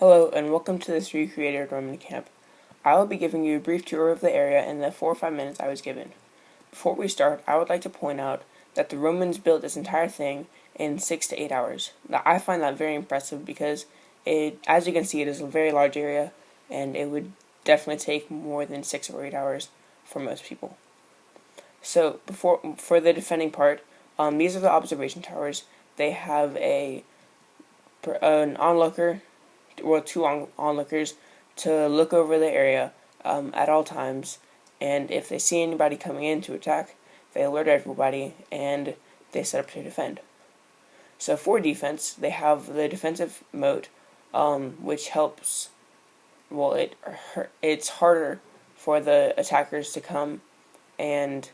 Hello and welcome to this recreated Roman camp. I will be giving you a brief tour of the area in the 4 or 5 minutes I was given. Before we start, I would like to point out that the Romans built this entire thing in 6 to 8 hours. Now, I find that very impressive because as you can see, it is a very large area and it would definitely take more than 6 or 8 hours for most people. So for the defending part, these are the observation towers. They have an onlooker, or two onlookers to look over the area at all times, and if they see anybody coming in to attack, they alert everybody and they set up to defend. So for defense, they have the defensive moat, which helps. Well, it's harder for the attackers to come and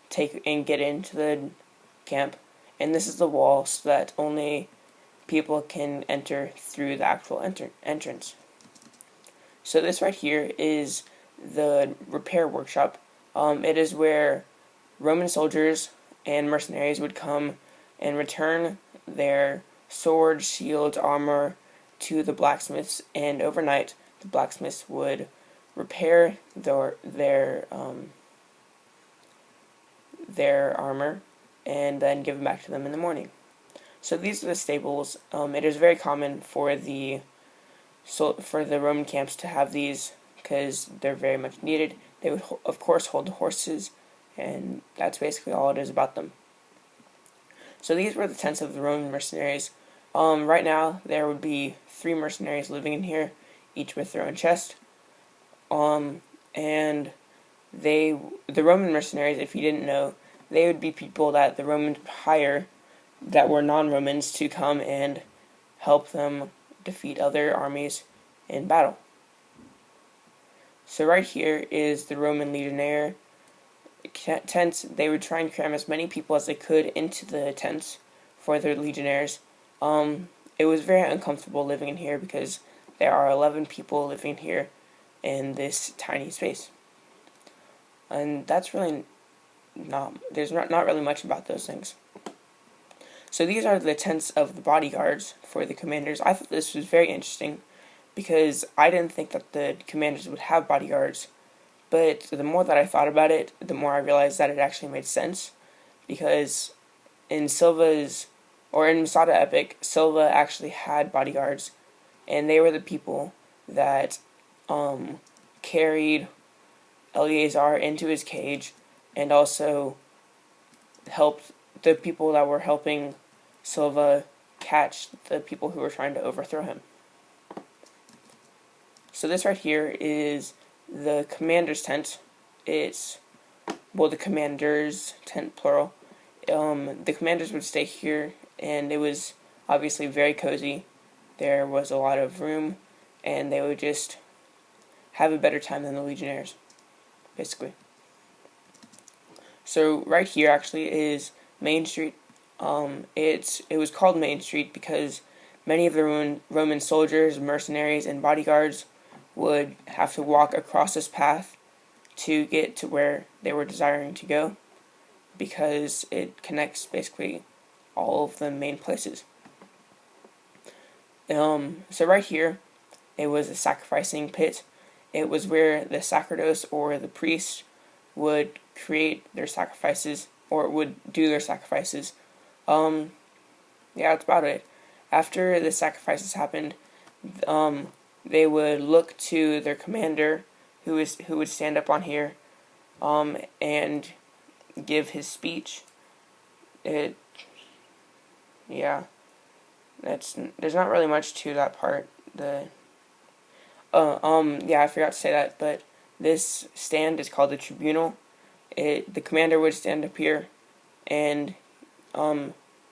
get into the camp, and this is the wall so that only people can enter through the actual entrance. So this right here is the repair workshop. It is where Roman soldiers and mercenaries would come and return their swords, shields, armor to the blacksmiths, and overnight the blacksmiths would repair their armor and then give it back to them in the morning. So these are the stables. It is very common for the Roman camps to have these because they're very much needed. They would, of course, hold the horses, and that's basically all it is about them. So these were the tents of the Roman mercenaries. Right now, there would be 3 mercenaries living in here, each with their own chest. And the Roman mercenaries, if you didn't know, they would be people that the Romans would hire that were non-Romans to come and help them defeat other armies in battle. So right here is the Roman legionnaire tents. They would try and cram as many people as they could into the tents for their legionnaires. It was very uncomfortable living in here because there are 11 people living here in this tiny space. And that's really there's not really much about those things. So these are the tents of the bodyguards for the commanders. I thought this was very interesting because I didn't think that the commanders would have bodyguards. But the more that I thought about it, the more I realized that it actually made sense. Because in Masada epic, Silva actually had bodyguards. And they were the people that carried Eleazar into his cage and also helped the people that were helping Silva catch the people who were trying to overthrow him. So this right here is the commander's tent. It's, well, the commander's tent, plural. The commanders would stay here, and it was obviously very cozy. There was a lot of room, and they would just have a better time than the legionnaires, basically. So right here actually is Main Street. It was called Main Street because many of the Roman soldiers, mercenaries, and bodyguards would have to walk across this path to get to where they were desiring to go because it connects basically all of the main places. So right here, it was a sacrificing pit. It was where the sacerdotes or the priest would create their sacrifices, or would do their sacrifices. Yeah, that's about it. After the sacrifices happened, they would look to their commander, who would stand up on here, and give his speech. There's not really much to that part. I forgot to say that, but this stand is called the tribunal. The commander would stand up here and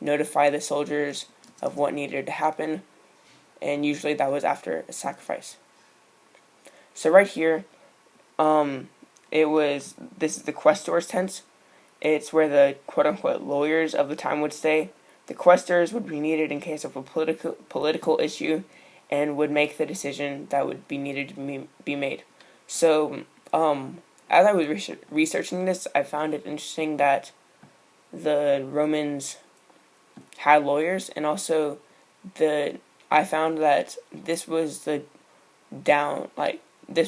notify the soldiers of what needed to happen, and usually that was after a sacrifice. So right here, this is the quaestor's tent. It's where the quote-unquote lawyers of the time would stay. The quaestors would be needed in case of a political issue and would make the decision that would be needed to be made. So, as I was researching this, I found it interesting that the Romans had lawyers, and also the I found that this was this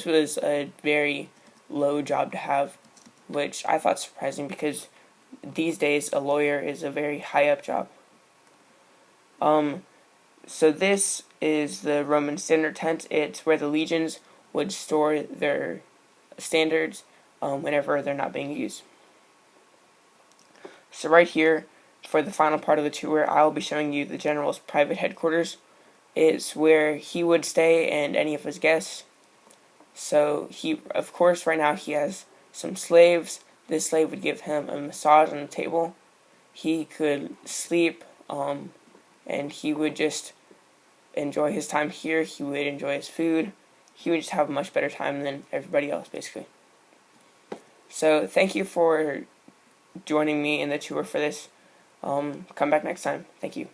was a very low job to have, which I thought surprising because these days a lawyer is a very high up job. So this is the Roman standard tent. It's where the legions would store their standards whenever they're not being used. So right here, for the final part of the tour, I'll be showing you the general's private headquarters. It's where he would stay and any of his guests. So of course, right now he has some slaves. This slave would give him a massage on the table. He could sleep, and he would just enjoy his time here. He would enjoy his food. He would just have a much better time than everybody else, basically. So thank you for joining me in the tour for this. Come back next time. Thank you.